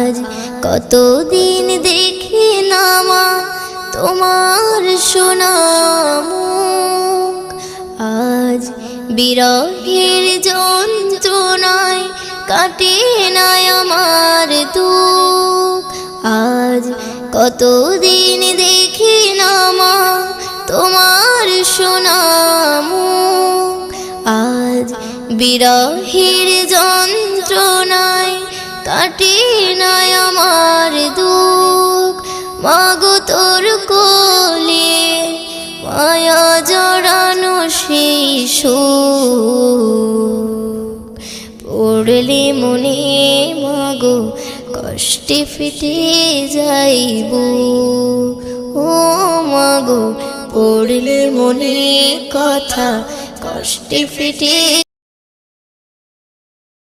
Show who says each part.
Speaker 1: আজ কতদিন দেখি না মা তোমার সোনা মুখ, আজ বিরহের যন্ত্রণায় কাটে না আমার দুঃখ। আজ কতদিন দেখি না মা তোমার সোনা মুখ, আজ বিরহের যন্ত্রণায় কাটে না আমার দুঃখ। মাগো তোর কোলে মায়া জড়ানো সেই সুখ, পড়লে মনে মাগো কষ্টে ফেটে যাইব। ও মাগো পড়লে মনে কথা কষ্টে ফেটে